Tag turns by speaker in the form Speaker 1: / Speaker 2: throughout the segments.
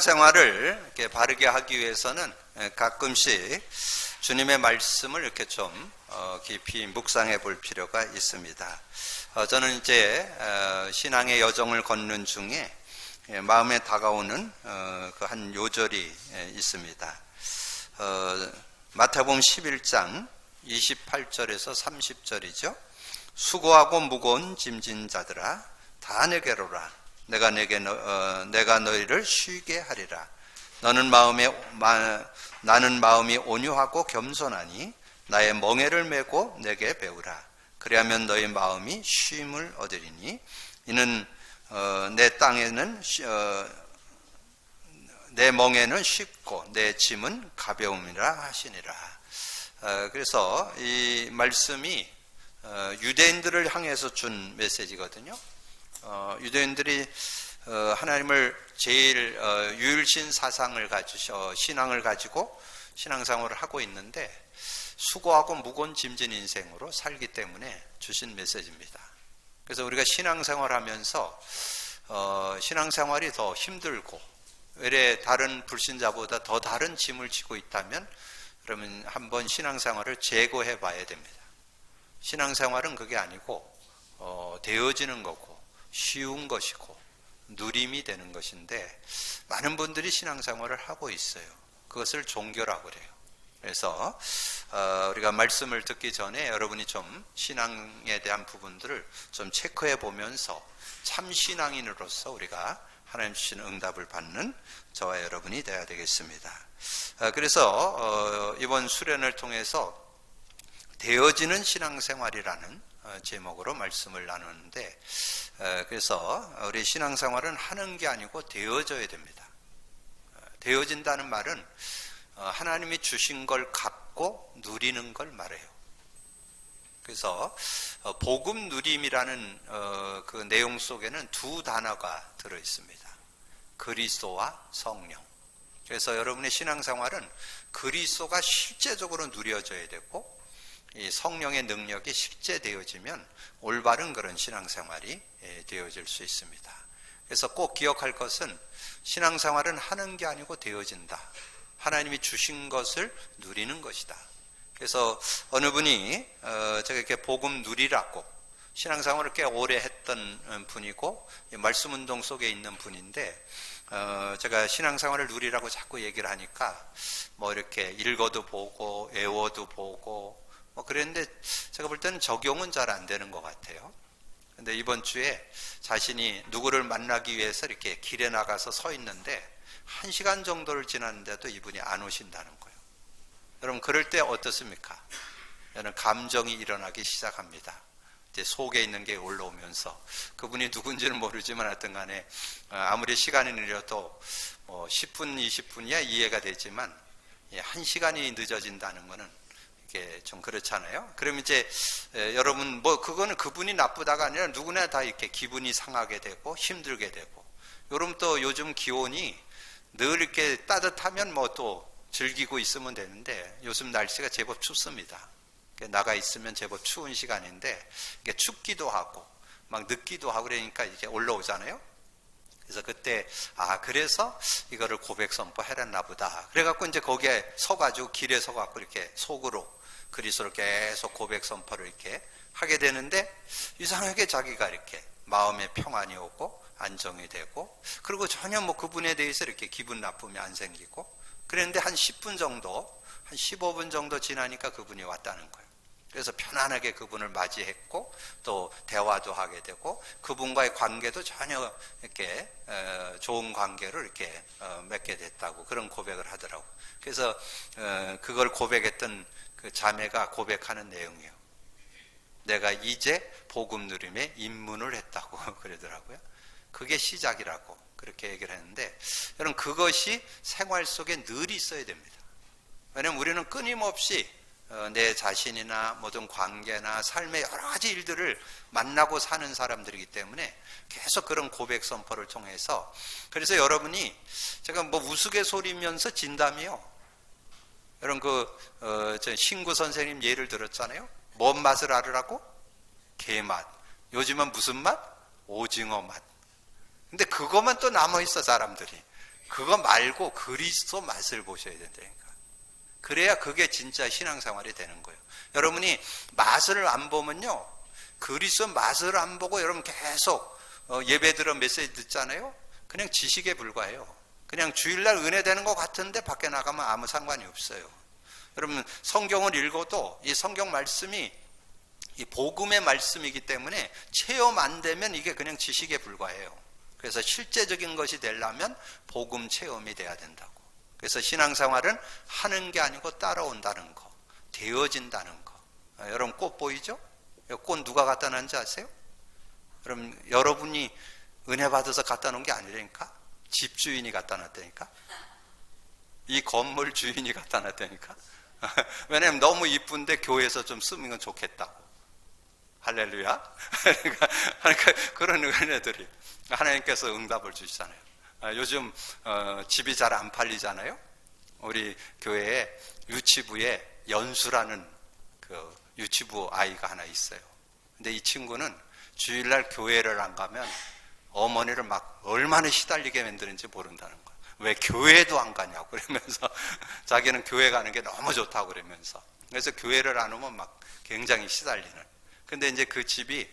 Speaker 1: 신앙생활을 이렇게 바르게 하기 위해서는 가끔씩 주님의 말씀을 이렇게 좀 깊이 묵상해 볼 필요가 있습니다. 저는 이제 신앙의 여정을 걷는 중에 마음에 다가오는 그 한 요절이 있습니다. 마태복음 11장 28절에서 30절이죠. 수고하고 무거운 짐진 자들아 다 내게로 오라. 내가 너희를 쉬게 하리라. 나는 마음이 온유하고 겸손하니 나의 멍에를 메고 내게 배우라. 그리하면 너희 마음이 쉼을 얻으리니 이는 내 땅에는 내 멍에는 쉽고 내 짐은 가벼움이라 하시니라. 그래서 이 말씀이 유대인들을 향해서 준 메시지거든요. 유대인들이 하나님을 제일 유일신 사상을 가지셔 신앙을 가지고 신앙생활을 하고 있는데 수고하고 무거운 짐진 인생으로 살기 때문에 주신 메시지입니다. 그래서 우리가 신앙생활하면서 신앙생활이 더 힘들고 외래 다른 불신자보다 더 다른 짐을 지고 있다면 그러면 한번 신앙생활을 재고해 봐야 됩니다. 신앙생활은 그게 아니고 되어지는 거고 쉬운 것이고 누림이 되는 것인데 많은 분들이 신앙생활을 하고 있어요. 그것을 종교라고 그래요. 그래서 우리가 말씀을 듣기 전에 여러분이 좀 신앙에 대한 부분들을 좀 체크해 보면서 참 신앙인으로서 우리가 하나님 주시는 응답을 받는 저와 여러분이 되어야 되겠습니다. 그래서 이번 수련을 통해서 되어지는 신앙생활이라는 제목으로 말씀을 나누는데, 그래서 우리 신앙생활은 하는 게 아니고 되어져야 됩니다. 되어진다는 말은 하나님이 주신 걸 갖고 누리는 걸 말해요. 그래서 복음 누림이라는 그 내용 속에는 두 단어가 들어 있습니다. 그리스도와 성령. 그래서 여러분의 신앙생활은 그리스도가 실제적으로 누려져야 되고 이 성령의 능력이 실제되어지면 올바른 그런 신앙생활이 되어질 수 있습니다. 그래서 꼭 기억할 것은 신앙생활은 하는 게 아니고 되어진다. 하나님이 주신 것을 누리는 것이다. 그래서 어느 분이 제가 이렇게 복음 누리라고 신앙생활을 꽤 오래 했던 분이고 말씀운동 속에 있는 분인데 제가 신앙생활을 누리라고 자꾸 얘기를 하니까 뭐 이렇게 읽어도 보고 외워도 보고 그랬는데 제가 볼 때는 적용은 잘 안 되는 것 같아요. 근데 이번 주에 자신이 누구를 만나기 위해서 이렇게 길에 나가서 서 있는데 1시간 정도를 지났는데도 이분이 안 오신다는 거예요. 여러분 그럴 때 어떻습니까? 저는 감정이 일어나기 시작합니다. 이제 속에 있는 게 올라오면서 그분이 누군지는 모르지만 하여튼 간에 아무리 시간이 느려도 10분, 20분이야 이해가 되지만 1시간이 늦어진다는 거는 이게 좀 그렇잖아요. 그럼 이제 여러분 그거는 그분이 나쁘다가 아니라 누구나 다 이렇게 기분이 상하게 되고 힘들게 되고 여러분 또 요즘 기온이 늘 이렇게 따뜻하면 또 즐기고 있으면 되는데 요즘 날씨가 제법 춥습니다. 나가 있으면 제법 추운 시간인데 이게 춥기도 하고 막 늦기도 하고 그러니까 이제 올라오잖아요. 그래서 그때 그래서 이거를 고백 선포 해놨나 보다. 그래갖고 이제 거기에 서가지고 길에 서갖고 이렇게 속으로 그리스도를 계속 고백 선포를 이렇게 하게 되는데 이상하게 자기가 이렇게 마음에 평안이 오고 안정이 되고 그리고 전혀 그분에 대해서 이렇게 기분 나쁨이 안 생기고 그랬는데 한 10분 정도 한 15분 정도 지나니까 그분이 왔다는 거예요. 그래서 편안하게 그분을 맞이했고 또 대화도 하게 되고 그분과의 관계도 전혀 이렇게 좋은 관계를 이렇게 맺게 됐다고 그런 고백을 하더라고. 그래서 그걸 고백했던 그 자매가 고백하는 내용이에요. 내가 이제 복음 누림에 입문을 했다고 그러더라고요. 그게 시작이라고 그렇게 얘기를 했는데 여러분 그것이 생활 속에 늘 있어야 됩니다. 왜냐하면 우리는 끊임없이 내 자신이나 모든 관계나 삶의 여러 가지 일들을 만나고 사는 사람들이기 때문에 계속 그런 고백 선포를 통해서 그래서 여러분이 제가 우스갯소리면서 진담이요. 여러분 저 신구 선생님 예를 들었잖아요. 뭔 맛을 알으라고? 게맛. 요즘은 무슨 맛? 오징어 맛. 근데 그것만 또 남아있어 사람들이. 그거 말고 그리스도 맛을 보셔야 된다니까. 그래야 그게 진짜 신앙생활이 되는 거예요. 여러분이 맛을 안 보면요, 그리스도 맛을 안 보고 여러분 계속 예배 들어 메시지 듣잖아요. 그냥 지식에 불과해요. 그냥 주일날 은혜 되는 것 같은데 밖에 나가면 아무 상관이 없어요. 여러분 성경을 읽어도 이 성경 말씀이 이 복음의 말씀이기 때문에 체험 안 되면 이게 그냥 지식에 불과해요. 그래서 실제적인 것이 되려면 복음 체험이 돼야 된다고. 그래서 신앙생활은 하는 게 아니고 따라온다는 거, 되어진다는 거. 여러분 꽃 보이죠? 꽃 누가 갖다 놨는지 아세요? 그럼 여러분이 은혜 받아서 갖다 놓은 게 아니라니까? 집주인이 갖다 놨다니까? 이 건물 주인이 갖다 놨다니까? 왜냐면 너무 이쁜데 교회에서 좀 쓰면 좋겠다고. 할렐루야. 그러니까 그런 은혜들이 하나님께서 응답을 주시잖아요. 요즘 집이 잘 안 팔리잖아요. 우리 교회에 유치부에 연수라는 그 유치부 아이가 하나 있어요. 근데 이 친구는 주일날 교회를 안 가면 어머니를 막 얼마나 시달리게 만드는지 모른다는 거예요. 왜 교회도 안 가냐고 그러면서 자기는 교회 가는 게 너무 좋다고 그러면서. 그래서 교회를 안 오면 막 굉장히 시달리는. 근데 이제 그 집이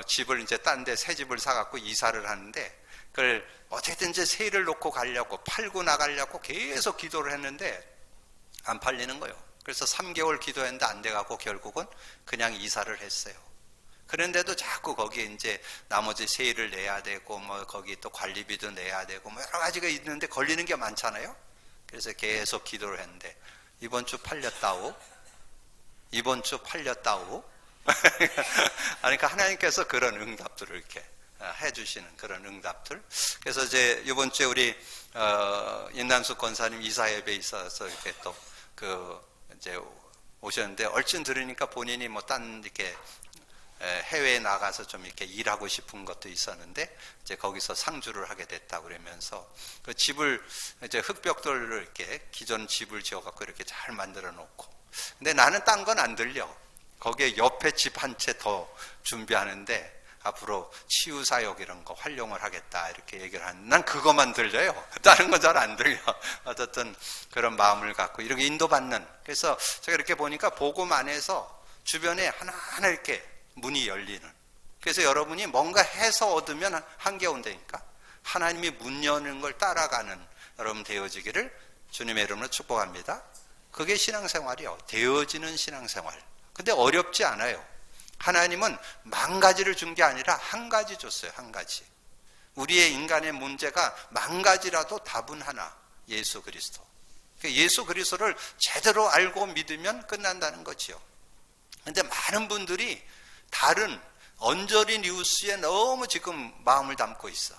Speaker 1: 집을 이제 딴 데 새 집을 사갖고 이사를 하는데 그걸 어쨌든지 세일을 놓고 가려고 팔고 나가려고 계속 기도를 했는데 안 팔리는 거예요. 그래서 3개월 기도했는데 안 돼갖고 결국은 그냥 이사를 했어요. 그런데도 자꾸 거기에 이제 나머지 세일을 내야 되고 뭐 거기 또 관리비도 내야 되고 뭐 여러 가지가 있는데 걸리는 게 많잖아요. 그래서 계속 기도를 했는데 이번 주 팔렸다오. 이번 주 팔렸다오. 그러니까 하나님께서 그런 응답들을 이렇게 해주시는 그런 응답들. 그래서 이제 이번 주에 우리 임남숙 권사님 이사 예배에 있어서 이렇게 또 그 이제 오셨는데 얼씬 들으니까 본인이 뭐 딴 이렇게 해외에 나가서 좀 이렇게 일하고 싶은 것도 있었는데 이제 거기서 상주를 하게 됐다 그러면서 그 집을 이제 흙벽돌로 이렇게 기존 집을 지어갖고 이렇게 잘 만들어 놓고. 근데 나는 딴 건 안 들려. 거기에 옆에 집 한 채 더 준비하는데 앞으로 치유사역 이런 거 활용을 하겠다 이렇게 얘기를 하는데 난 그것만 들려요. 다른 건 잘 안 들려. 어쨌든 그런 마음을 갖고 이렇게 인도받는. 그래서 제가 이렇게 보니까 복음 안에서 주변에 하나하나 이렇게 문이 열리는. 그래서 여러분이 뭔가 해서 얻으면 한계 온다니까. 하나님이 문 여는 걸 따라가는 여러분 되어지기를 주님의 이름으로 축복합니다. 그게 신앙생활이요. 되어지는 신앙생활. 근데 어렵지 않아요. 하나님은 만 가지를 준 게 아니라 한 가지 줬어요. 한 가지. 우리의 인간의 문제가 만 가지라도 답은 하나. 예수 그리스도. 예수 그리스도를 제대로 알고 믿으면 끝난다는 거지요. 근데 많은 분들이 다른 언저리 뉴스에 너무 지금 마음을 담고 있어.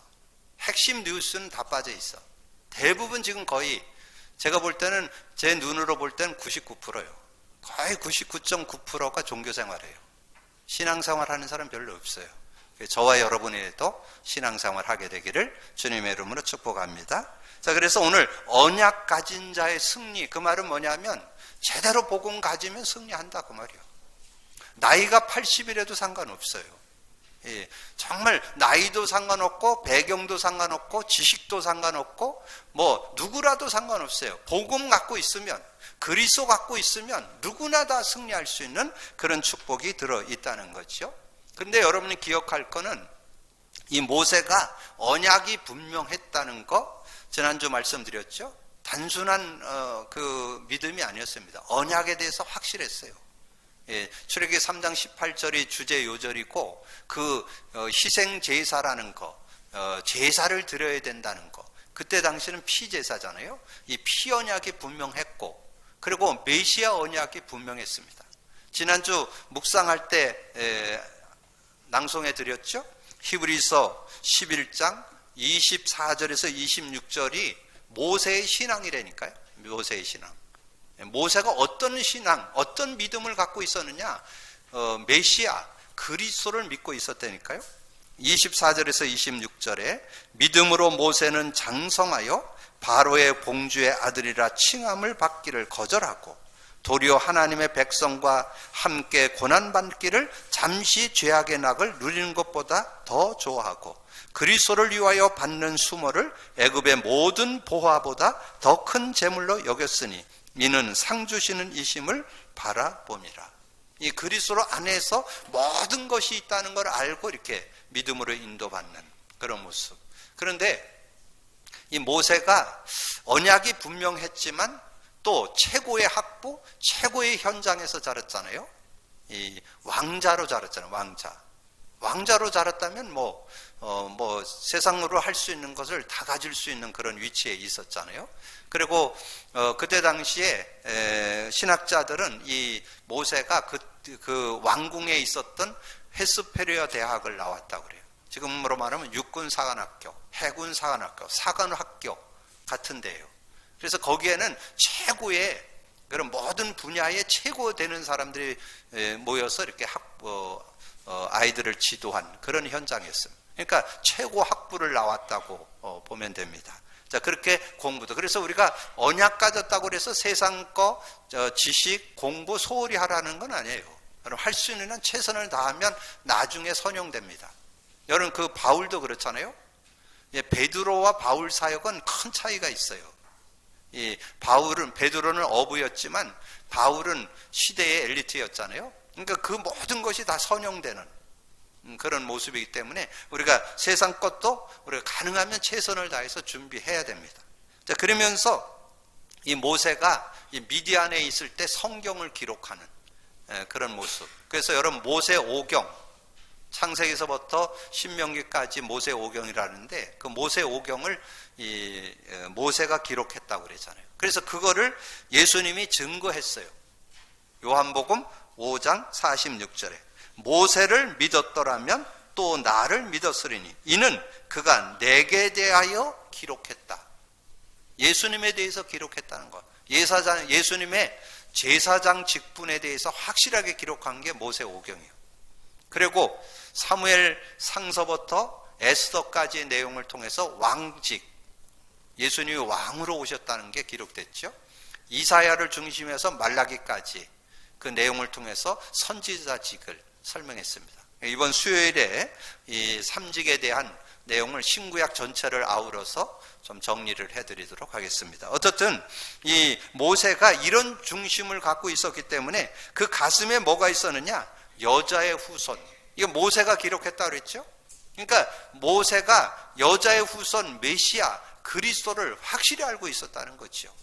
Speaker 1: 핵심 뉴스는 다 빠져 있어. 대부분 지금 거의 제가 볼 때는 제 눈으로 볼 때는 99%예요. 거의 99.9%가 종교생활이에요. 신앙생활 하는 사람 별로 없어요. 저와 여러분에도 신앙생활 하게 되기를 주님의 이름으로 축복합니다. 자, 그래서 오늘 언약 가진 자의 승리, 그 말은 뭐냐면 제대로 복음 가지면 승리한다 그 말이에요. 나이가 80이라도 상관없어요. 예, 정말 나이도 상관없고 배경도 상관없고 지식도 상관없고 뭐 누구라도 상관없어요. 복음 갖고 있으면, 그리스도 갖고 있으면 누구나 다 승리할 수 있는 그런 축복이 들어 있다는 거죠. 그런데 여러분이 기억할 거는 이 모세가 언약이 분명했다는 거 지난주 말씀드렸죠. 단순한 그 믿음이 아니었습니다. 언약에 대해서 확실했어요. 예, 출애굽기 3장 18절이 주제 요절이고 그 희생 제사라는 거, 제사를 드려야 된다는 거. 그때 당시는 피제사잖아요. 이 피 언약이 분명했고, 그리고 메시아 언약이 분명했습니다. 지난주 묵상할 때 낭송해 드렸죠. 히브리서 11장 24절에서 26절이 모세의 신앙이라니까요. 모세의 신앙. 모세가 어떤 신앙, 어떤 믿음을 갖고 있었느냐? 메시아, 그리스도를 믿고 있었다니까요. 24절에서 26절에 믿음으로 모세는 장성하여 바로의 공주의 아들이라 칭함을 받기를 거절하고 도리어 하나님의 백성과 함께 고난받기를 잠시 죄악의 낙을 누리는 것보다 더 좋아하고 그리스도를 위하여 받는 수모를 애굽의 모든 보화보다 더 큰 재물로 여겼으니 이는 상 주시는 이심을 바라봄이라. 이 그리스도 안에서 모든 것이 있다는 걸 알고 이렇게 믿음으로 인도받는 그런 모습. 그런데 이 모세가 언약이 분명했지만 또 최고의 학부, 최고의 현장에서 자랐잖아요. 이 왕자로 자랐잖아요. 왕자로 자랐다면 세상으로 할 수 있는 것을 다 가질 수 있는 그런 위치에 있었잖아요. 그리고 그때 당시에 신학자들은 이 모세가 그 왕궁에 있었던 헤스페리아 대학을 나왔다고 그래요. 지금으로 말하면 육군사관학교, 해군사관학교, 사관학교 같은 데예요. 그래서 거기에는 최고의 그런 모든 분야에 최고 되는 사람들이 모여서 이렇게 아이들을 지도한 그런 현장이었습니다. 그러니까 최고 학부를 나왔다고 보면 됩니다. 자, 그렇게 공부도. 그래서 우리가 언약 가졌다고 해서 세상 거 지식, 공부 소홀히 하라는 건 아니에요. 여러분 할 수 있는 한 최선을 다하면 나중에 선용됩니다. 여러분 그 바울도 그렇잖아요. 베드로와 바울 사역은 큰 차이가 있어요. 베드로는 어부였지만 바울은 시대의 엘리트였잖아요. 그러니까 그 모든 것이 다 선용되는 그런 모습이기 때문에 우리가 세상 것도 우리가 가능하면 최선을 다해서 준비해야 됩니다. 자, 그러면서 이 모세가 이 미디안에 있을 때 성경을 기록하는 그런 모습. 그래서 여러분 모세 오경, 창세기서부터 신명기까지 모세 오경이라는데 그 모세 오경을 모세가 기록했다고 그러잖아요. 그래서 그거를 예수님이 증거했어요. 요한복음 5장 46절에 모세를 믿었더라면 또 나를 믿었으리니 이는 그가 내게 대하여 기록했다. 예수님에 대해서 기록했다는 것. 예수님의 제사장 직분에 대해서 확실하게 기록한 게 모세 오경이에요. 그리고 사무엘 상서부터 에스더까지의 내용을 통해서 왕직, 예수님이 왕으로 오셨다는 게 기록됐죠. 이사야를 중심해서 말라기까지 그 내용을 통해서 선지자직을 설명했습니다. 이번 수요일에 이 삼직에 대한 내용을 신구약 전체를 아우러서 좀 정리를 해드리도록 하겠습니다. 어쨌든 이 모세가 이런 중심을 갖고 있었기 때문에 그 가슴에 뭐가 있었느냐? 여자의 후손. 이거 모세가 기록했다고 그랬죠? 그러니까 모세가 여자의 후손 메시아 그리스도를 확실히 알고 있었다는 거죠.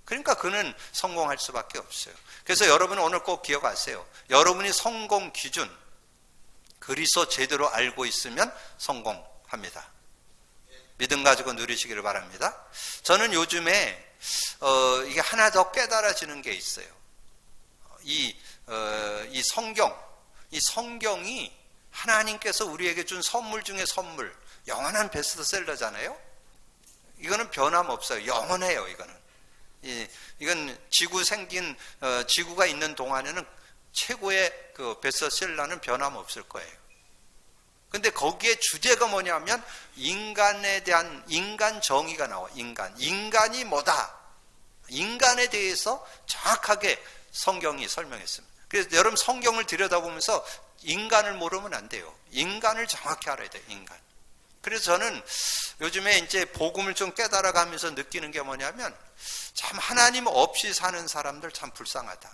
Speaker 1: 그러니까 그는 성공할 수밖에 없어요. 그래서 여러분은 오늘 꼭 기억하세요. 여러분이 성공 기준 그리스도 제대로 알고 있으면 성공합니다. 믿음 가지고 누리시기를 바랍니다. 저는 요즘에 이게 하나 더 깨달아지는 게 있어요. 이 성경이 하나님께서 우리에게 준 선물 중에 선물, 영원한 베스트셀러잖아요. 이거는 변함없어요. 영원해요. 이건 지구가 있는 동안에는 최고의 그 베스트셀러는 변함없을 거예요. 근데 거기에 주제가 뭐냐면 인간에 대한 인간 정의가 나와. 인간이 뭐다. 인간에 대해서 정확하게 성경이 설명했습니다. 그래서 여러분 성경을 들여다보면서 인간을 모르면 안 돼요. 인간을 정확히 알아야 돼요. 인간. 그래서 저는 요즘에 이제 복음을 좀 깨달아가면서 느끼는 게 뭐냐면 참 하나님 없이 사는 사람들 참 불쌍하다.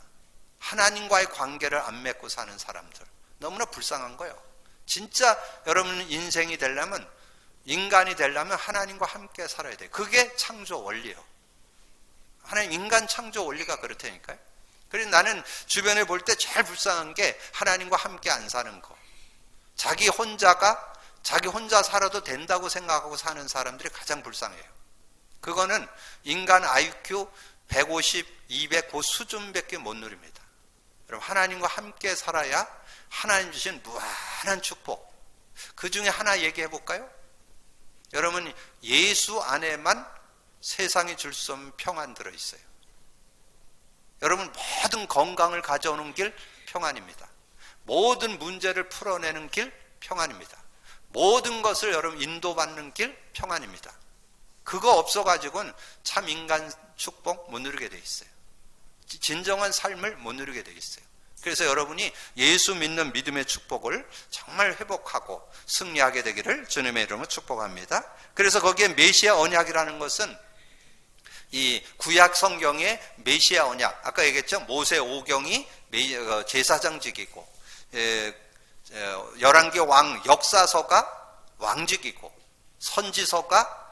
Speaker 1: 하나님과의 관계를 안 맺고 사는 사람들 너무나 불쌍한 거예요. 진짜 여러분 인생이 되려면 인간이 되려면 하나님과 함께 살아야 돼요. 그게 창조 원리예요. 하나님 인간 창조 원리가 그렇다니까요. 그래서 나는 주변에 볼 때 제일 불쌍한 게 하나님과 함께 안 사는 거. 자기 혼자 살아도 된다고 생각하고 사는 사람들이 가장 불쌍해요. 그거는 인간 IQ 150, 200 그 수준밖에 못 누립니다. 여러분 하나님과 함께 살아야 하나님 주신 무한한 축복. 그 중에 하나 얘기해 볼까요? 여러분 예수 안에만 세상이 줄 수 없는 평안 들어있어요. 여러분 모든 건강을 가져오는 길 평안입니다. 모든 문제를 풀어내는 길 평안입니다. 모든 것을 여러분 인도받는 길 평안입니다. 그거 없어가지고는 참 인간 축복 못 누리게 돼 있어요. 진정한 삶을 못 누리게 돼 있어요. 그래서 여러분이 예수 믿는 믿음의 축복을 정말 회복하고 승리하게 되기를 주님의 이름으로 축복합니다. 그래서 거기에 메시아 언약이라는 것은 이 구약 성경의 메시아 언약, 아까 얘기했죠. 모세 오경이 제사장직이고, 열왕기 왕 역사서가 왕직이고, 선지서가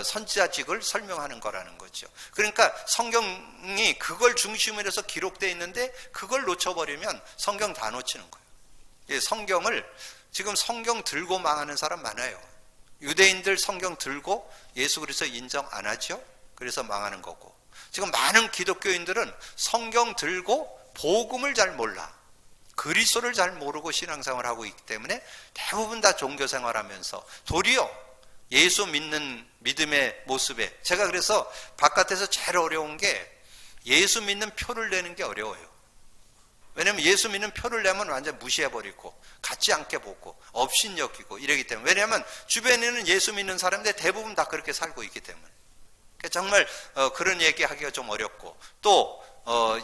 Speaker 1: 선지자직을 설명하는 거라는 거죠. 그러니까 성경이 그걸 중심으로 해서 기록되어 있는데 그걸 놓쳐버리면 성경 다 놓치는 거예요. 성경을 지금 성경 들고 망하는 사람 많아요. 유대인들 성경 들고 예수 그리스도 인정 안 하죠. 그래서 망하는 거고, 지금 많은 기독교인들은 성경 들고 복음을 잘 몰라, 그리스도를 잘 모르고 신앙생활을 하고 있기 때문에 대부분 다 종교생활하면서 도리어 예수 믿는 믿음의 모습에, 제가 그래서 바깥에서 제일 어려운 게 예수 믿는 표를 내는 게 어려워요. 왜냐하면 예수 믿는 표를 내면 완전 무시해버리고 같지 않게 보고 업신여기고 이러기 때문에, 왜냐하면 주변에는 예수 믿는 사람들 대부분 다 그렇게 살고 있기 때문에 정말 그런 얘기하기가 좀 어렵고, 또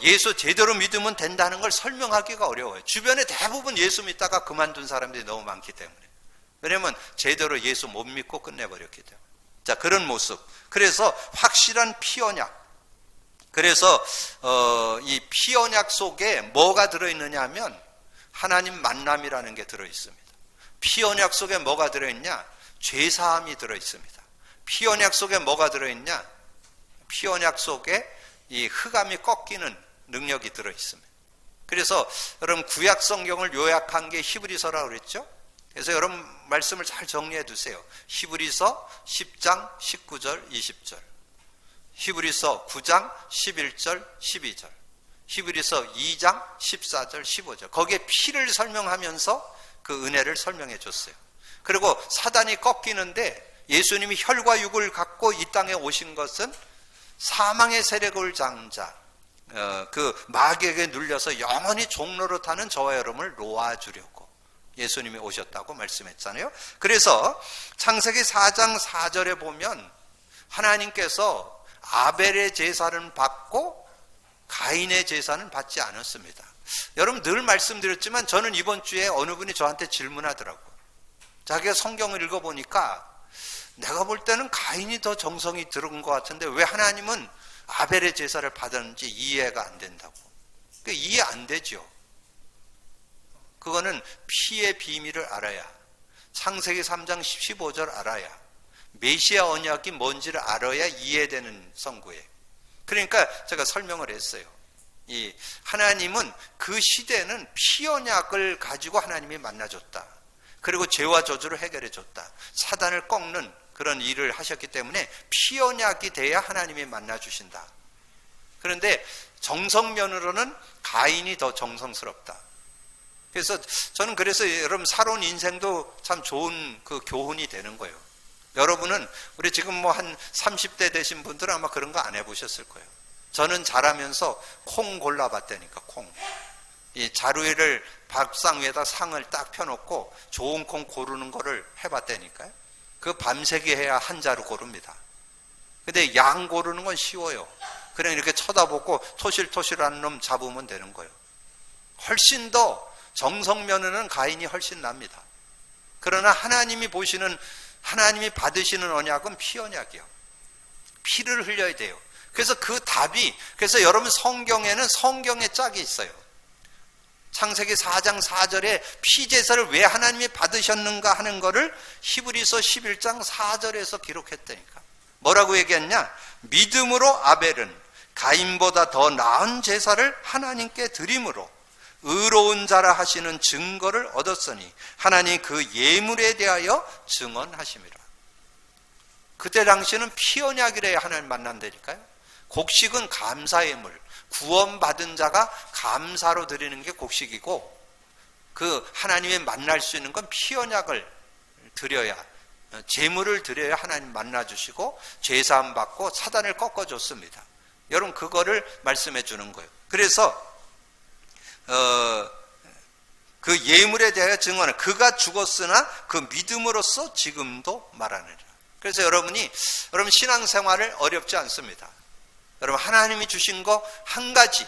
Speaker 1: 예수 제대로 믿으면 된다는 걸 설명하기가 어려워요. 주변에 대부분 예수 믿다가 그만둔 사람들이 너무 많기 때문에, 왜냐하면 제대로 예수 못 믿고 끝내버렸기 때문에. 자, 그런 모습. 그래서 확실한 피언약. 그래서 이 피언약 속에 뭐가 들어있느냐 하면 하나님 만남이라는 게 들어있습니다. 피언약 속에 뭐가 들어있냐? 죄사함이 들어있습니다. 피언약 속에 뭐가 들어있냐? 피언약 속에 이 흑암이 꺾이는 능력이 들어있습니다. 그래서 여러분 구약 성경을 요약한 게 히브리서라고 그랬죠? 그래서 여러분 말씀을 잘 정리해 두세요. 히브리서 10장 19절 20절, 히브리서 9장 11절 12절, 히브리서 2장 14절 15절. 거기에 피를 설명하면서 그 은혜를 설명해 줬어요. 그리고 사단이 꺾이는데 예수님이 혈과 육을 갖고 이 땅에 오신 것은 사망의 세력을 장자, 그 마귀에게 눌려서 영원히 종로로 타는 저와 여러분을 놓아주려고 예수님이 오셨다고 말씀했잖아요. 그래서 창세기 4장 4절에 보면 하나님께서 아벨의 제사는 받고 가인의 제사는 받지 않았습니다. 여러분 늘 말씀드렸지만 저는 이번 주에 어느 분이 저한테 질문하더라고요. 자기가 성경을 읽어보니까 내가 볼 때는 가인이 더 정성이 들은 것 같은데 왜 하나님은 아벨의 제사를 받았는지 이해가 안 된다고. 그러니까 이해 안 되죠. 그거는 피의 비밀을 알아야, 창세기 3장 15절 알아야, 메시아 언약이 뭔지를 알아야 이해되는 선구예요. 그러니까 제가 설명을 했어요. 이 하나님은 그 시대는 피 언약을 가지고 하나님이 만나줬다. 그리고 죄와 저주를 해결해 줬다. 사단을 꺾는 그런 일을 하셨기 때문에 피 언약이 돼야 하나님이 만나주신다. 그런데 정성면으로는 가인이 더 정성스럽다. 그래서 저는 그래서 여러분 살아온 인생도 참 좋은 그 교훈이 되는 거예요. 여러분은 우리 지금 뭐 한 30대 되신 분들은 아마 그런 거 안 해보셨을 거예요. 저는 자라면서 콩 골라봤다니까. 콩. 이 자루를 밥상 위에다 상을 딱 펴놓고 좋은 콩 고르는 거를 해봤다니까요. 그 밤새기 해야 한 자루 고릅니다. 근데 양 고르는 건 쉬워요. 그냥 이렇게 쳐다보고 토실토실한 놈 잡으면 되는 거예요. 훨씬 더 정성면에는 가인이 훨씬 납니다. 그러나 하나님이 보시는, 하나님이 받으시는 언약은 피 언약이요. 피를 흘려야 돼요. 그래서 그 답이, 그래서 여러분 성경에는 성경의 짝이 있어요. 창세기 4장 4절에 피제사를 왜 하나님이 받으셨는가 하는 거를 히브리서 11장 4절에서 기록했다니까. 뭐라고 얘기했냐? 믿음으로 아벨은 가인보다 더 나은 제사를 하나님께 드림으로 의로운 자라 하시는 증거를 얻었으니 하나님 그 예물에 대하여 증언하심이라. 그때 당시에는 피 언약이래야 하나님 만난다니까요. 곡식은 감사의 물, 구원받은 자가 감사로 드리는 게 곡식이고, 그 하나님이 만날 수 있는 건 피 언약을 드려야, 제물을 드려야 하나님 만나주시고 죄사함 받고 사단을 꺾어줬습니다. 여러분 그거를 말씀해 주는 거예요. 그래서 그 예물에 대하여 증언을, 그가 죽었으나 그 믿음으로써 지금도 말하느니라. 그래서 여러분 신앙생활을 어렵지 않습니다. 여러분 하나님이 주신 거 한 가지,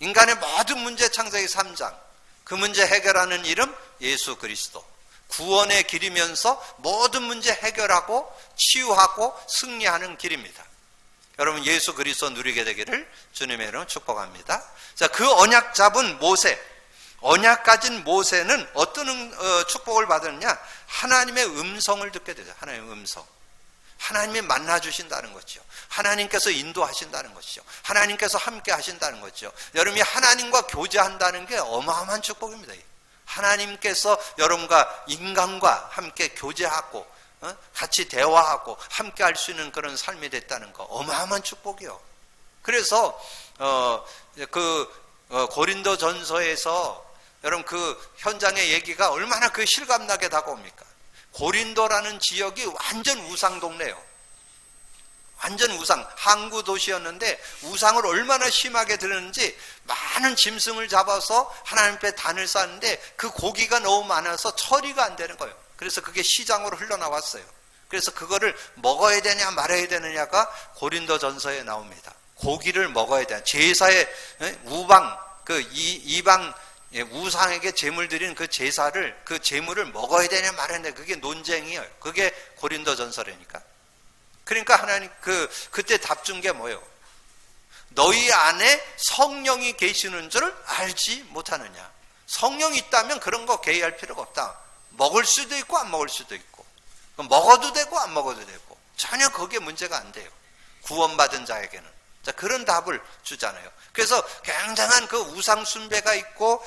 Speaker 1: 인간의 모든 문제 창세기 3장 그 문제 해결하는 이름 예수 그리스도. 구원의 길이면서 모든 문제 해결하고 치유하고 승리하는 길입니다. 여러분 예수 그리스도 누리게 되기를 주님의 이름으로 축복합니다. 자, 그 언약 잡은 모세, 언약 가진 모세는 어떤 축복을 받았느냐? 하나님의 음성을 듣게 되죠. 하나님의 음성. 하나님이 만나주신다는 거죠. 하나님께서 인도하신다는 것이죠. 하나님께서 함께 하신다는 거죠. 여러분이 하나님과 교제한다는 게 어마어마한 축복입니다. 하나님께서 여러분과 인간과 함께 교제하고 같이 대화하고 함께 할 수 있는 그런 삶이 됐다는 거 어마어마한 축복이요. 그래서 고린도 전서에서 여러분 그 현장의 얘기가 얼마나 그 실감나게 다가옵니까? 고린도라는 지역이 완전 우상 동네예요. 완전 우상, 항구 도시였는데 우상을 얼마나 심하게 들었는지 많은 짐승을 잡아서 하나님 앞에 단을 쌓는데 그 고기가 너무 많아서 처리가 안 되는 거예요. 그래서 그게 시장으로 흘러나왔어요. 그래서 그거를 먹어야 되냐 말아야 되느냐가 고린도 전서에 나옵니다. 고기를 먹어야 되냐, 제사의 우방, 이방 우상에게 제물 드리는 그 제사를, 그 제물을 먹어야 되냐 말아야 되냐, 그게 논쟁이에요. 그게 고린도 전서라니까. 그러니까 하나님 그때 답 준 게 뭐예요? 너희 안에 성령이 계시는 줄 알지 못하느냐. 성령이 있다면 그런 거 개의할 필요가 없다. 먹을 수도 있고 안 먹을 수도 있고, 먹어도 되고 안 먹어도 되고, 전혀 거기에 문제가 안 돼요. 구원받은 자에게는. 자, 그런 답을 주잖아요. 그래서 굉장한 그 우상 숭배가 있고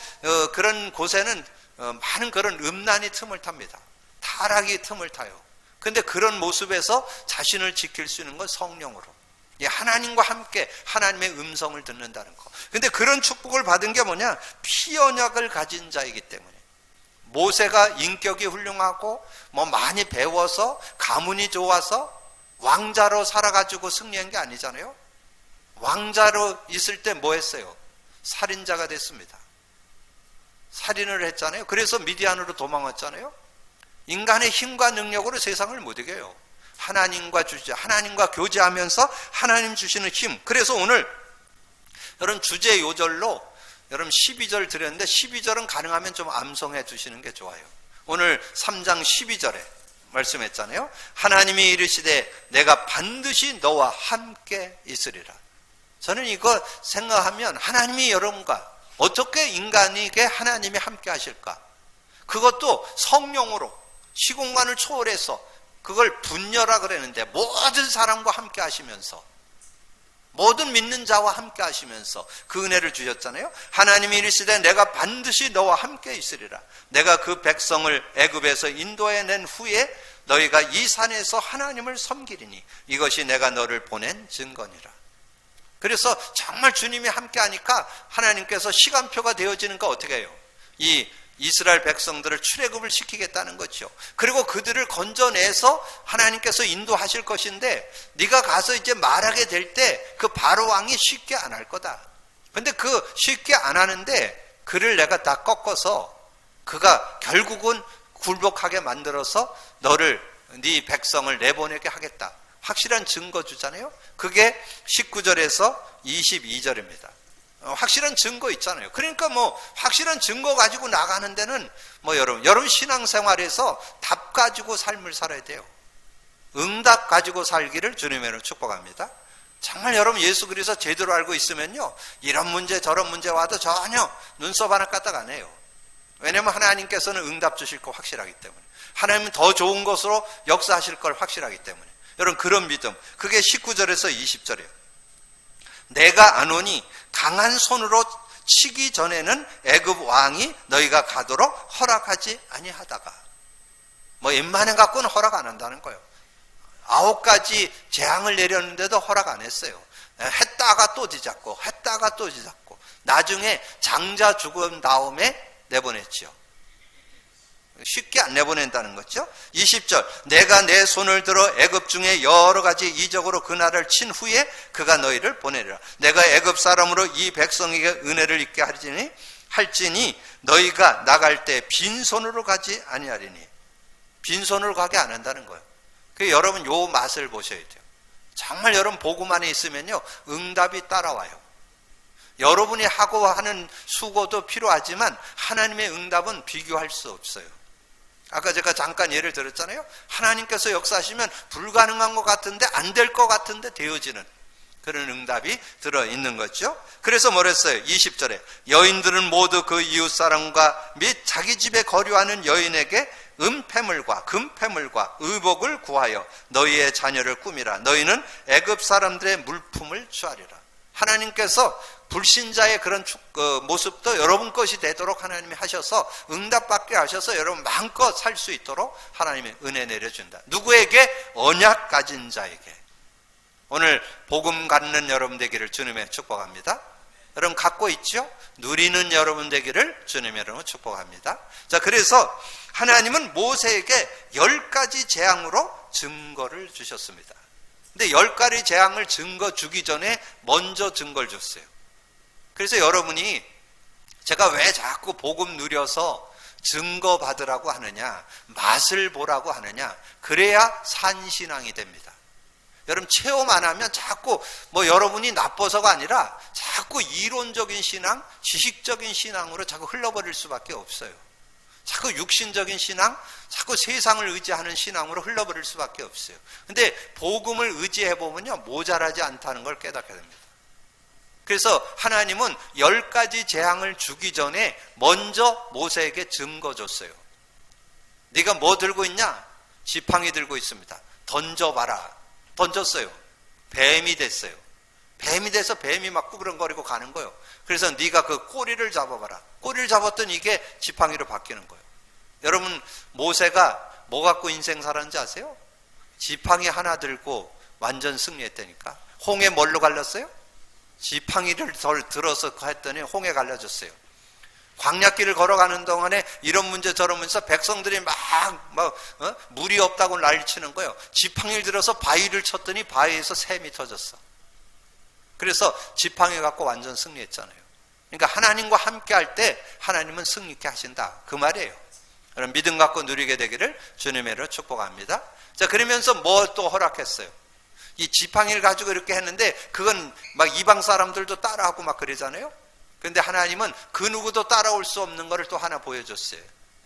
Speaker 1: 그런 곳에는 많은 그런 음란이 틈을 탑니다. 타락이 틈을 타요. 근데 그런 모습에서 자신을 지킬 수 있는 건 성령으로, 하나님과 함께 하나님의 음성을 듣는다는 거. 근데 그런 축복을 받은 게 뭐냐? 피언약을 가진 자이기 때문에. 모세가 인격이 훌륭하고 많이 배워서 가문이 좋아서 왕자로 살아가지고 승리한 게 아니잖아요. 왕자로 있을 때 뭐 했어요? 살인자가 됐습니다. 살인을 했잖아요. 그래서 미디안으로 도망왔잖아요. 인간의 힘과 능력으로 세상을 못 이겨요. 하나님과 교제하면서 하나님 주시는 힘. 그래서 오늘 여러분 주제 요절로 여러분 12절 드렸는데 12절은 가능하면 좀 암송해 주시는 게 좋아요. 오늘 3장 12절에 말씀했잖아요. 하나님이 이르시되 내가 반드시 너와 함께 있으리라. 저는 이거 생각하면 하나님이 여러분과 어떻게 인간에게 하나님이 함께 하실까? 그것도 성령으로 시공간을 초월해서 그걸 분열하 그랬는데 모든 사람과 함께 하시면서 모든 믿는 자와 함께 하시면서 그 은혜를 주셨잖아요. 하나님이 이르시되 내가 반드시 너와 함께 있으리라. 내가 그 백성을 애굽에서 인도해 낸 후에 너희가 이 산에서 하나님을 섬기리니 이것이 내가 너를 보낸 증거니라. 그래서 정말 주님이 함께 하니까 하나님께서 시간표가 되어지는 거 어떻게 해요? 이 이스라엘 백성들을 출애굽을 시키겠다는 거죠. 그리고 그들을 건져내서 하나님께서 인도하실 것인데 네가 가서 이제 말하게 될 때 그 바로 왕이 쉽게 안 할 거다. 근데 그 쉽게 안 하는데 그를 내가 다 꺾어서 그가 결국은 굴복하게 만들어서 네 백성을 내보내게 하겠다. 확실한 증거 주잖아요. 그게 19절에서 22절입니다. 확실한 증거 있잖아요. 그러니까 확실한 증거 가지고 나가는 데는 여러분 신앙생활에서 답 가지고 삶을 살아야 돼요. 응답 가지고 살기를 주님으로 축복합니다. 정말 여러분 예수 그리스도 제대로 알고 있으면요, 이런 문제 저런 문제 와도 전혀 눈썹 하나 까딱 안 해요. 왜냐하면 하나님께서는 응답 주실 거 확실하기 때문에, 하나님은 더 좋은 것으로 역사하실 걸 확실하기 때문에. 여러분 그런 믿음, 그게 19절에서 20절이에요. 내가 아노니 강한 손으로 치기 전에는 애굽 왕이 너희가 가도록 허락하지 아니하다가, 웬만해 갖고는 허락 안 한다는 거예요. 9가지 재앙을 내렸는데도 허락 안 했어요. 했다가 또 뒤잡고 했다가 또 뒤잡고 나중에 장자 죽은 다음에 내보냈죠. 쉽게 안 내보낸다는 거죠. 20절 내가 내 손을 들어 애굽 중에 여러 가지 이적으로 그 나라를 친 후에 그가 너희를 보내리라. 내가 애굽 사람으로 이 백성에게 은혜를 있게 할지니 너희가 나갈 때 빈손으로 가지 아니하리니. 빈손으로 가게 안 한다는 거예요. 여러분 요 맛을 보셔야 돼요. 정말 여러분 복음 안에 있으면요 응답이 따라와요. 여러분이 하고 하는 수고도 필요하지만 하나님의 응답은 비교할 수 없어요. 아까 제가 잠깐 예를 들었잖아요. 하나님께서 역사하시면 불가능한 것 같은데 안 될 것 같은데 되어지는 그런 응답이 들어있는 거죠. 그래서 뭐랬어요? 20절에 여인들은 모두 그 이웃사람과 및 자기 집에 거류하는 여인에게 은폐물과 금폐물과 의복을 구하여 너희의 자녀를 꾸미라. 너희는 애굽 사람들의 물품을 취하리라. 하나님께서 불신자의 그런 모습도 여러분 것이 되도록 하나님이 하셔서 응답받게 하셔서 여러분 마음껏 살 수 있도록 하나님의 은혜 내려준다. 누구에게? 언약 가진 자에게. 오늘 복음 갖는 여러분 되기를 주님의 축복합니다. 여러분 갖고 있죠? 누리는 여러분 되기를 주님의 이름으로 축복합니다. 자, 그래서 하나님은 모세에게 10가지 재앙으로 증거를 주셨습니다. 근데 10가지 재앙을 증거 주기 전에 먼저 증거를 줬어요. 그래서 여러분이 제가 왜 자꾸 복음 누려서 증거 받으라고 하느냐, 맛을 보라고 하느냐, 그래야 산신앙이 됩니다. 여러분 체험 안 하면 자꾸 여러분이 나빠서가 아니라 자꾸 이론적인 신앙, 지식적인 신앙으로 자꾸 흘러버릴 수밖에 없어요. 자꾸 육신적인 신앙, 자꾸 세상을 의지하는 신앙으로 흘러버릴 수밖에 없어요. 근데 복음을 의지해보면요 모자라지 않다는 걸 깨닫게 됩니다. 그래서 하나님은 10가지 재앙을 주기 전에 먼저 모세에게 증거 줬어요. 네가 뭐 들고 있냐? 지팡이 들고 있습니다. 던져봐라. 던졌어요. 뱀이 됐어요. 뱀이 돼서 뱀이 막 꾸부렁거리고 가는 거예요. 그래서 네가 그 꼬리를 잡아봐라. 꼬리를 잡았더니 이게 지팡이로 바뀌는 거예요. 여러분 모세가 뭐 갖고 인생 살았는지 아세요? 지팡이 하나 들고 완전 승리했다니까. 홍해 뭘로 갈렸어요? 지팡이를 들어서 했더니 홍해 갈라졌어요. 광야길을 걸어가는 동안에 이런 문제 저런 문제 백성들이 물이 없다고 난리치는 거예요. 지팡이를 들어서 바위를 쳤더니 바위에서 샘이 터졌어. 그래서 지팡이 갖고 완전 승리했잖아요. 그러니까 하나님과 함께 할 때 하나님은 승리케 하신다 그 말이에요. 그럼 믿음 갖고 누리게 되기를 주님의 이름으로 축복합니다. 자, 그러면서 뭐 또 허락했어요? 이 지팡이를 가지고 이렇게 했는데 그건 막 이방 사람들도 따라하고 막 그러잖아요. 그런데 하나님은 그 누구도 따라올 수 없는 것을 또 하나 보여줬어요.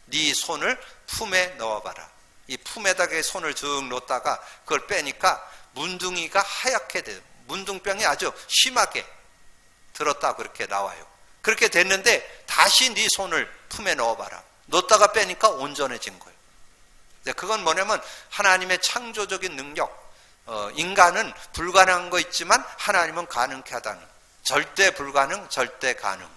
Speaker 1: 네 손을 품에 넣어봐라. 이 품에다가 손을 쭉 놓다가 그걸 빼니까 문둥이가 하얗게 돼요. 문둥병이 아주 심하게 들었다 그렇게 나와요. 그렇게 됐는데 다시 네 손을 품에 넣어봐라. 놓다가 빼니까 온전해진 거예요. 그건 뭐냐면 하나님의 창조적인 능력. 인간은 불가능한 거 있지만 하나님은 가능케 하다는, 절대 불가능, 절대 가능.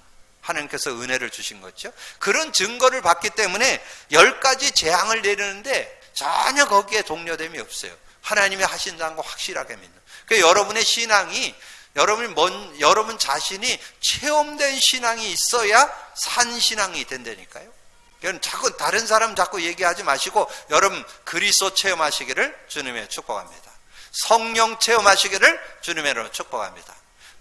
Speaker 1: 하나님께서 은혜를 주신 거죠. 그런 증거를 받기 때문에 10가지 재앙을 내리는데 전혀 거기에 동료됨이 없어요. 하나님이 하신다는 거 확실하게 믿는. 그러니까 여러분의 신앙이 여러분 자신이 체험된 신앙이 있어야 산 신앙이 된다니까요. 자꾸 다른 사람 자꾸 얘기하지 마시고 여러분 그리스도 체험하시기를 주님의 축복합니다. 성령 체험하시기를 주님의 이름으로 축복합니다.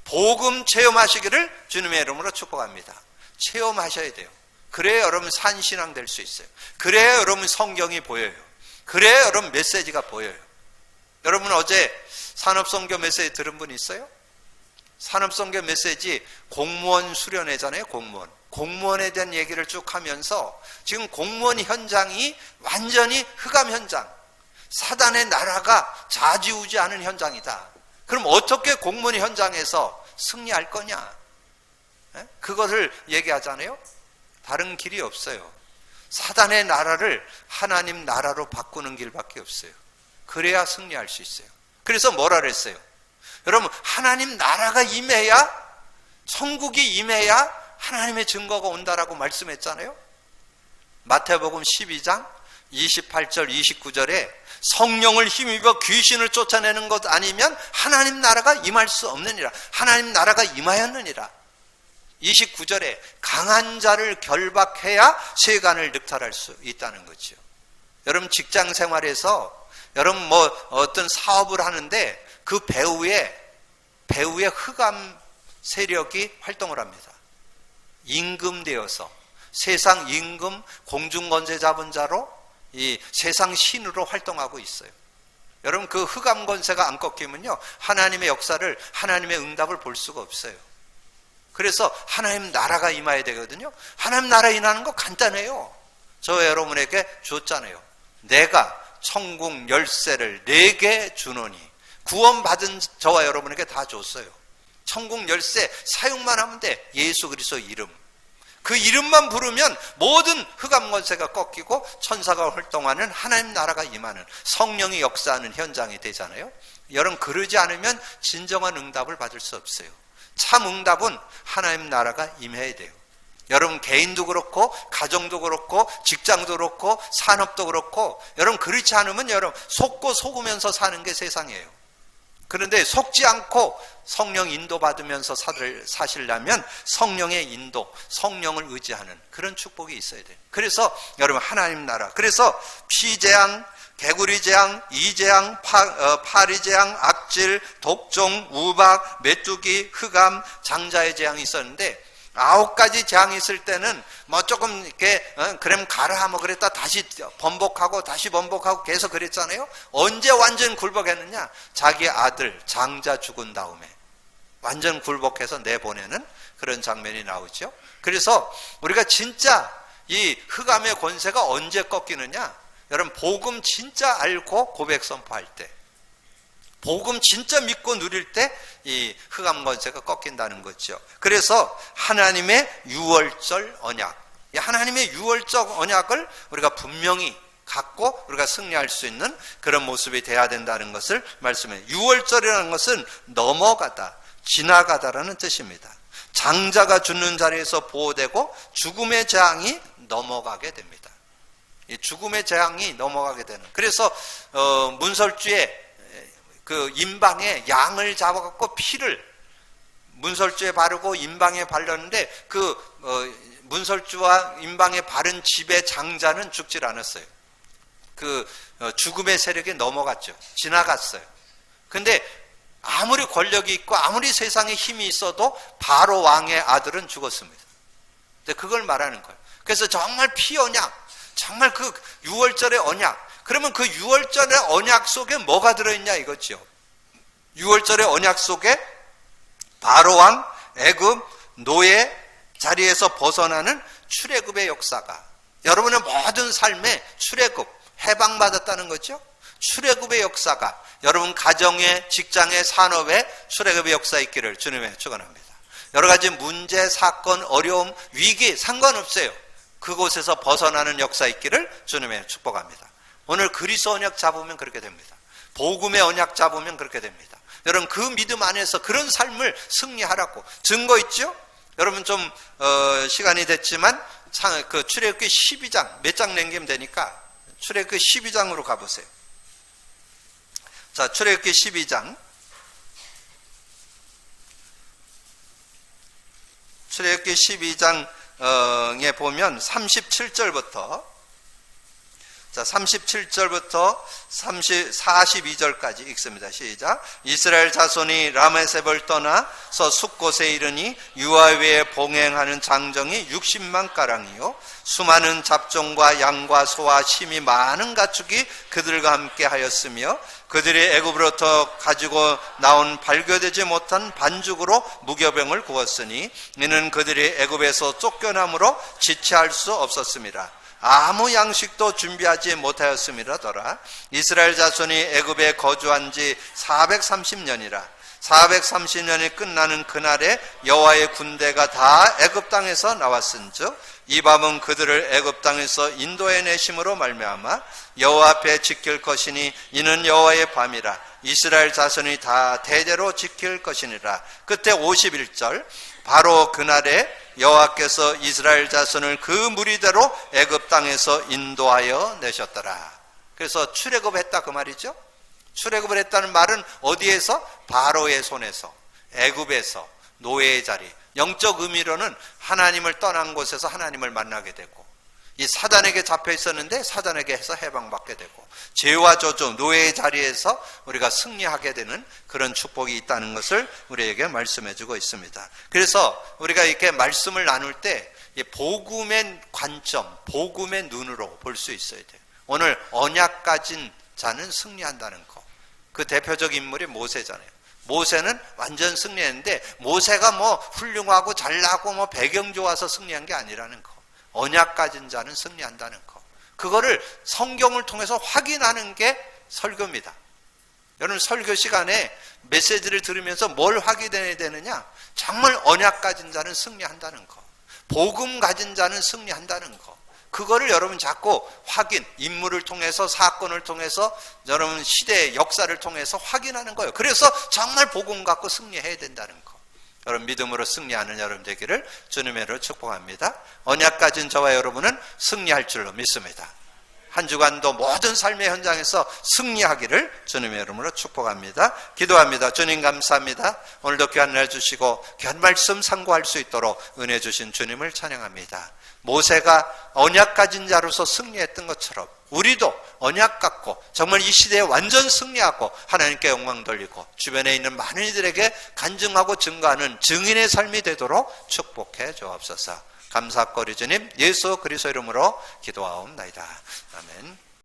Speaker 1: 복음 체험하시기를 주님의 이름으로 축복합니다. 체험하셔야 돼요. 그래야 여러분 산신앙 될 수 있어요. 그래야 여러분 성경이 보여요. 그래야 여러분 메시지가 보여요. 여러분 어제 산업선교 메시지 들은 분 있어요? 산업선교 메시지 공무원 수련회잖아요. 공무원에 대한 얘기를 쭉 하면서 지금 공무원 현장이 완전히 흑암 현장, 사단의 나라가 좌지우지하는 현장이다. 그럼 어떻게 공무원 현장에서 승리할 거냐? 그것을 얘기하잖아요. 다른 길이 없어요. 사단의 나라를 하나님 나라로 바꾸는 길밖에 없어요. 그래야 승리할 수 있어요. 그래서 뭐라 그랬어요? 여러분 하나님 나라가 임해야, 천국이 임해야 하나님의 증거가 온다라고 말씀했잖아요. 마태복음 12장 28절 29절에 성령을 힘입어 귀신을 쫓아내는 것 아니면 하나님 나라가 임할 수 없느니라. 하나님 나라가 임하였느니라. 29절에 강한 자를 결박해야 세간을 늑탈할 수 있다는 거죠. 여러분 직장 생활에서 여러분 어떤 사업을 하는데 그 배후에 흑암 세력이 활동을 합니다. 임금되어서 세상 임금, 공중권세 잡은 자로 이 세상 신으로 활동하고 있어요. 여러분 그 흑암 권세가 안 꺾이면요 하나님의 역사를, 하나님의 응답을 볼 수가 없어요. 그래서 하나님 나라가 임해야 되거든요. 하나님 나라 임하는 거 간단해요. 저 여러분에게 줬잖아요. 내가 천국 열쇠를 내게 주노니, 구원받은 저와 여러분에게 다 줬어요. 천국 열쇠 사용만 하면 돼. 예수 그리스도 이름. 그 이름만 부르면 모든 흑암 권세가 꺾이고 천사가 활동하는 하나님 나라가 임하는, 성령이 역사하는 현장이 되잖아요. 여러분, 그러지 않으면 진정한 응답을 받을 수 없어요. 참 응답은 하나님 나라가 임해야 돼요. 여러분, 개인도 그렇고 가정도 그렇고 직장도 그렇고 산업도 그렇고, 여러분 그렇지 않으면 여러분 속고 속으면서 사는 게 세상이에요. 그런데 속지 않고 성령 인도받으면서 사시려면 성령의 인도, 성령을 의지하는 그런 축복이 있어야 돼요. 그래서 여러분, 하나님 나라, 그래서 피재앙, 개구리재앙, 이재앙, 파리재앙, 악질, 독종, 우박, 메뚜기, 흑암, 장자의 재앙이 있었는데, 9가지 재앙이 있을 때는 뭐 조금 이렇게 그럼 가라 뭐 그랬다 다시 번복하고 다시 번복하고 계속 그랬잖아요. 언제 완전 굴복했느냐? 자기 아들 장자 죽은 다음에 완전 굴복해서 내보내는 그런 장면이 나오죠. 그래서 우리가 진짜 이 흑암의 권세가 언제 꺾이느냐? 여러분, 복음 진짜 알고 고백 선포할 때, 복음 진짜 믿고 누릴 때 이 흑암 권세가 꺾인다는 거죠. 그래서 하나님의 유월절 언약, 이 하나님의 유월적 언약을 우리가 분명히 갖고 우리가 승리할 수 있는 그런 모습이 돼야 된다는 것을 말씀해요. 유월절이라는 것은 넘어가다, 지나가다라는 뜻입니다. 장자가 죽는 자리에서 보호되고 죽음의 재앙이 넘어가게 됩니다. 이 죽음의 재앙이 넘어가게 되는. 그래서 문설주에 그 임방에 양을 잡아갖고 피를 문설주에 바르고 임방에 발랐는데, 그 문설주와 임방에 바른 집의 장자는 죽질 않았어요. 그 죽음의 세력이 넘어갔죠. 지나갔어요. 근데 아무리 권력이 있고 아무리 세상에 힘이 있어도 바로 왕의 아들은 죽었습니다. 근데 그걸 말하는 거예요. 그래서 정말 피 언약, 정말 그 유월절의 언약. 그러면 그 유월절의 언약 속에 뭐가 들어있냐 이거죠. 유월절의 언약 속에 바로왕, 애굽, 노예 자리에서 벗어나는 출애굽의 역사가, 여러분의 모든 삶에 출애굽, 해방받았다는 거죠. 출애굽의 역사가 여러분 가정에, 직장에, 산업에 출애굽의 역사 있기를 주님의 축원합니다. 여러 가지 문제, 사건, 어려움, 위기 상관없어요. 그곳에서 벗어나는 역사 있기를 주님의 축복합니다. 오늘 그리스도 언약 잡으면 그렇게 됩니다. 복음의 언약 잡으면 그렇게 됩니다. 여러분, 그 믿음 안에서 그런 삶을 승리하라고 증거 있죠? 여러분 좀 시간이 됐지만 그 출애굽기 12장 몇 장 남기면 되니까 출애굽기 12장으로 가보세요. 자, 출애굽기 12장. 출애굽기 12장에 보면 37절부터, 자, 37절부터 42절까지 읽습니다. 시작. 이스라엘 자손이 라메셉을 떠나서 숫곳에 이르니 유아위에 봉행하는 장정이 60만 가량이요 수많은 잡종과 양과 소와 심이 많은 가축이 그들과 함께 하였으며, 그들이 애굽으로부터 가지고 나온 발교되지 못한 반죽으로 무교병을 구웠으니 이는 그들이 애굽에서 쫓겨남으로 지체할 수 없었습니다. 아무 양식도 준비하지 못하였음이라더라. 이스라엘 자손이 애굽에 거주한 지 430년이라. 430년이 끝나는 그날에 여호와의 군대가 다 애굽 땅에서 나왔은즉 이 밤은 그들을 애굽 땅에서 인도해 내심으로 말미암아 여호와 앞에 지킬 것이니 이는 여호와의 밤이라. 이스라엘 자손이 다 대대로 지킬 것이니라. 끝에 51절. 바로 그날에 여호와께서 이스라엘 자손을 그 무리대로 애굽 땅에서 인도하여 내셨더라. 그래서 출애굽했다 그 말이죠. 출애굽을 했다는 말은 어디에서? 바로의 손에서, 애굽에서, 노예의 자리. 영적 의미로는 하나님을 떠난 곳에서 하나님을 만나게 되고, 이 사단에게 잡혀 있었는데 사단에게 해서 해방받게 되고, 죄와 저주, 노예의 자리에서 우리가 승리하게 되는 그런 축복이 있다는 것을 우리에게 말씀해 주고 있습니다. 그래서 우리가 이렇게 말씀을 나눌 때 복음의 관점, 복음의 눈으로 볼 수 있어야 돼요. 오늘 언약 가진 자는 승리한다는 거. 그 대표적 인물이 모세잖아요. 모세는 완전 승리했는데 모세가 뭐 훌륭하고 잘나고 뭐 배경 좋아서 승리한 게 아니라는 거. 언약 가진 자는 승리한다는 거. 그거를 성경을 통해서 확인하는 게 설교입니다. 여러분 설교 시간에 메시지를 들으면서 뭘 확인해야 되느냐? 정말 언약 가진 자는 승리한다는 거. 복음 가진 자는 승리한다는 거. 그거를 여러분 자꾸 확인, 인물을 통해서 사건을 통해서 여러분 시대의 역사를 통해서 확인하는 거예요. 그래서 정말 복음 갖고 승리해야 된다는 거. 여러분 믿음으로 승리하는 여러분 되기를 주님의 이름으로 축복합니다. 언약 가진 저와 여러분은 승리할 줄로 믿습니다. 한 주간도 모든 삶의 현장에서 승리하기를 주님의 이름으로 축복합니다. 기도합니다. 주님 감사합니다. 오늘도 귀한 날 주시고 귀한 말씀 상고할 수 있도록 은혜 주신 주님을 찬양합니다. 모세가 언약 가진 자로서 승리했던 것처럼 우리도 언약 갖고 정말 이 시대에 완전 승리하고 하나님께 영광 돌리고 주변에 있는 많은 이들에게 간증하고 증거하는 증인의 삶이 되도록 축복해 주옵소서. 감사거리 주님 예수 그리스도 이름으로 기도하옵나이다. 아멘.